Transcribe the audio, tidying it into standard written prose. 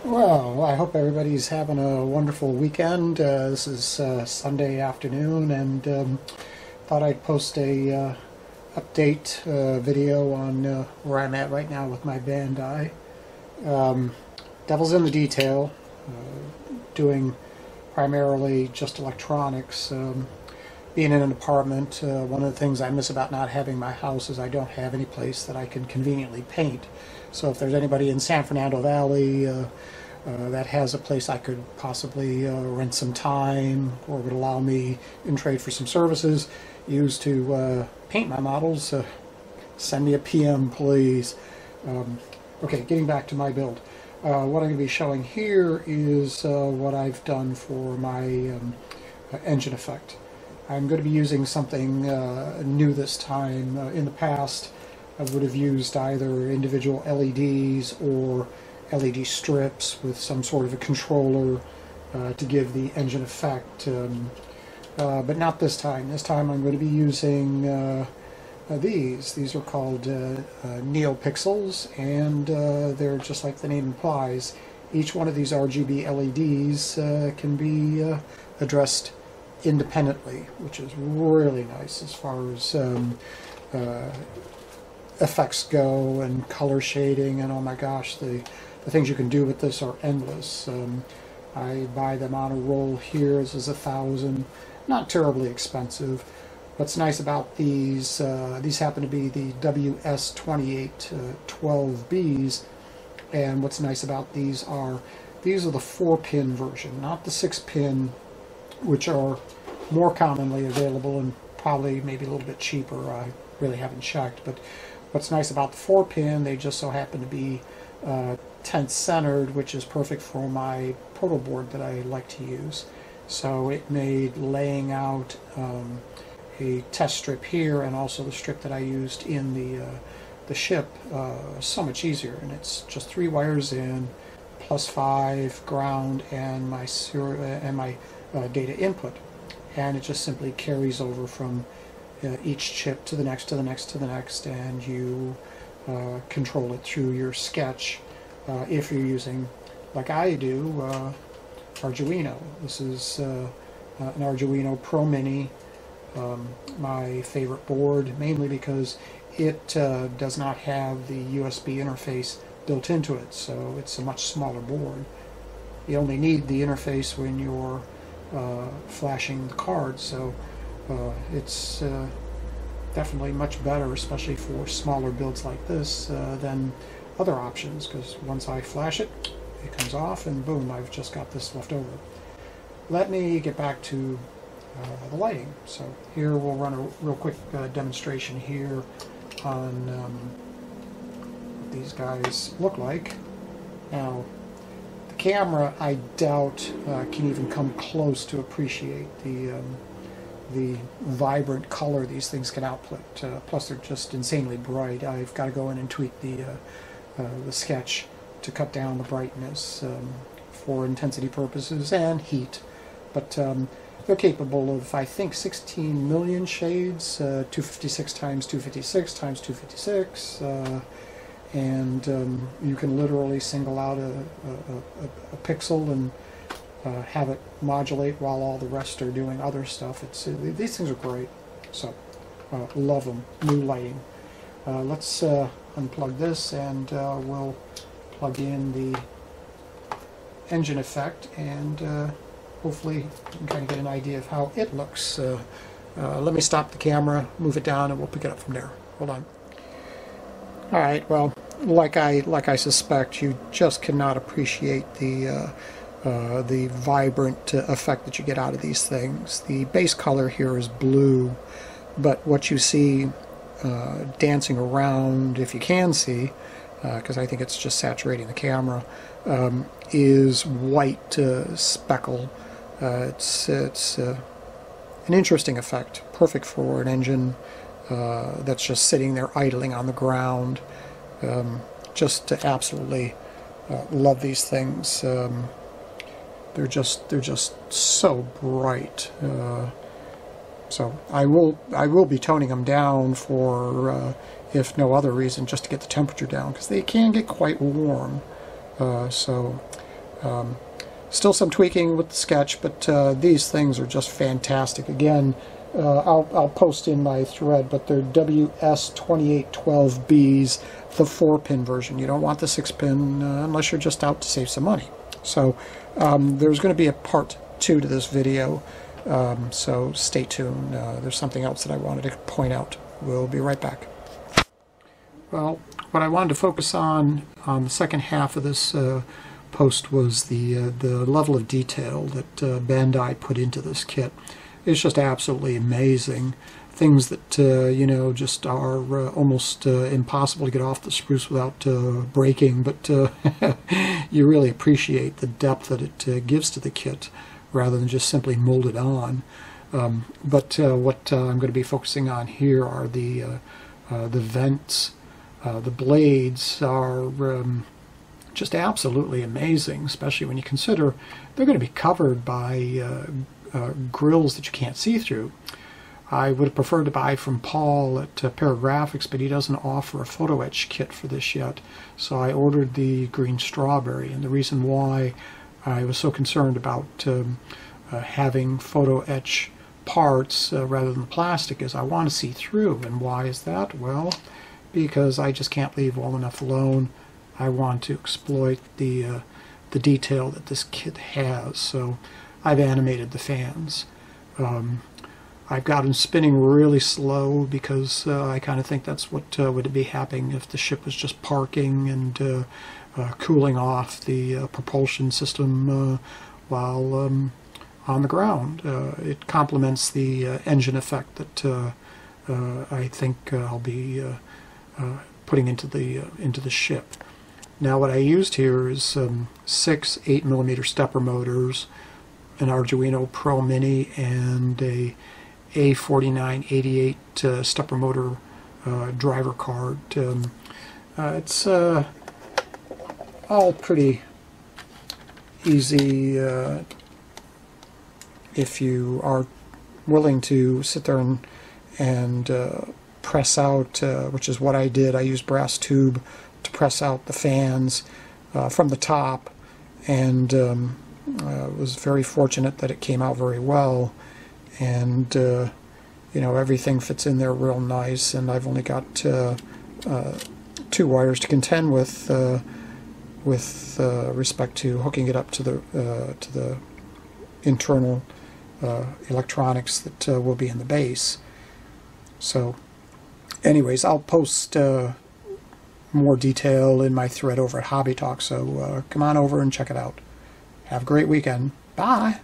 Well, I hope everybody's having a wonderful weekend. This is Sunday afternoon, and thought I'd post a update video on where I'm at right now with my Bandai. Devil's in the detail, doing primarily just electronics. Being in an apartment, one of the things I miss about not having my house is I don't have any place that I can conveniently paint. So if there's anybody in San Fernando Valley that has a place I could possibly rent some time or would allow me in trade for some services used to paint my models, send me a PM, please. Okay, getting back to my build. What I'm going to be showing here is what I've done for my engine effect. I'm going to be using something new this time. In the past, I would have used either individual LEDs or LED strips with some sort of a controller to give the engine effect. But not this time. This time I'm going to be using these. These are called NeoPixels, and they're just like the name implies. Each one of these RGB LEDs can be addressed independently, which is really nice as far as effects go and color shading, and oh my gosh, the things you can do with this are endless. I buy them on a roll here. This is 1,000, not terribly expensive. What's nice about these happen to be the WS2812Bs, and what's nice about these are the 4-pin version, not the 6-pin, which are more commonly available and probably maybe a little bit cheaper. I really haven't checked, but what's nice about the 4-pin, they just so happen to be tent centered, which is perfect for my proto board that I like to use. So it made laying out a test strip here and also the strip that I used in the ship so much easier. And it's just 3 wires in, +5 ground, and my data input, and it just simply carries over from each chip to the next, to the next, to the next, and you control it through your sketch. If you're using, like I do, Arduino. This is an Arduino Pro Mini, my favorite board, mainly because it does not have the USB interface built into it, so it's a much smaller board. You only need the interface when you're flashing the cards, so it's definitely much better, especially for smaller builds like this, than other options, because once I flash it, it comes off and boom, I've just got this left over. Let me get back to the lighting. So here we'll run a real quick demonstration here on what these guys look like. Now, the camera, I doubt can even come close to appreciate the vibrant color these things can output. Plus, they're just insanely bright. I've got to go in and tweak the sketch to cut down the brightness for intensity purposes and heat. But they're capable of, I think, 16 million shades, 256 times 256 times 256. And you can literally single out a pixel and have it modulate while all the rest are doing other stuff. These things are great, so love them. New lighting. Let's unplug this, and we'll plug in the engine effect, and hopefully you can kind of get an idea of how it looks. Let me stop the camera, move it down, and we'll pick it up from there. Hold on. All right, well, like I suspect, you just cannot appreciate the vibrant effect that you get out of these things. The base color here is blue, but what you see dancing around, if you can see, because I think it's just saturating the camera, is white speckle. It's an interesting effect, perfect for an engine that's just sitting there idling on the ground. Just absolutely love these things. They're just so bright. So I will be toning them down for, if no other reason, just to get the temperature down, because they can get quite warm. So Still some tweaking with the sketch, but these things are just fantastic. Again, I'll post in my thread, but they're WS2812Bs, the 4-pin version. You don't want the 6-pin unless you're just out to save some money. So there's going to be a part 2 to this video, so stay tuned. There's something else that I wanted to point out. We'll be right back. Well, what I wanted to focus on the second half of this post was the level of detail that Bandai put into this kit. It's just absolutely amazing. Things that you know, just are almost impossible to get off the spruce without breaking, but you really appreciate the depth that it gives to the kit rather than just simply molded on. But what I'm going to be focusing on here are the vents. The blades are just absolutely amazing, especially when you consider they're going to be covered by grills that you can't see through. I would have preferred to buy from Paul at Paragraphics, but he doesn't offer a photo etch kit for this yet, so I ordered the green strawberry. And the reason why I was so concerned about having photo etch parts rather than plastic is I want to see through. And why is that? Well, because I just can't leave well enough alone. I want to exploit the detail that this kit has. So I've animated the fans. I've got them spinning really slow because I kind of think that's what would be happening if the ship was just parking and cooling off the propulsion system while on the ground. It complements the engine effect that I think I'll be putting into the ship. Now what I used here is 6 8mm stepper motors, an Arduino Pro Mini, and a A4988 stepper motor driver card. It's all pretty easy if you are willing to sit there and press out, which is what I did. I used brass tube to press out the fans from the top, and was very fortunate that it came out very well. And you know, everything fits in there real nice, and I've only got 2 wires to contend with respect to hooking it up to the internal electronics that will be in the base. So anyways, I'll post more detail in my thread over at HobbyTalk, so come on over and check it out. Have a great weekend. Bye!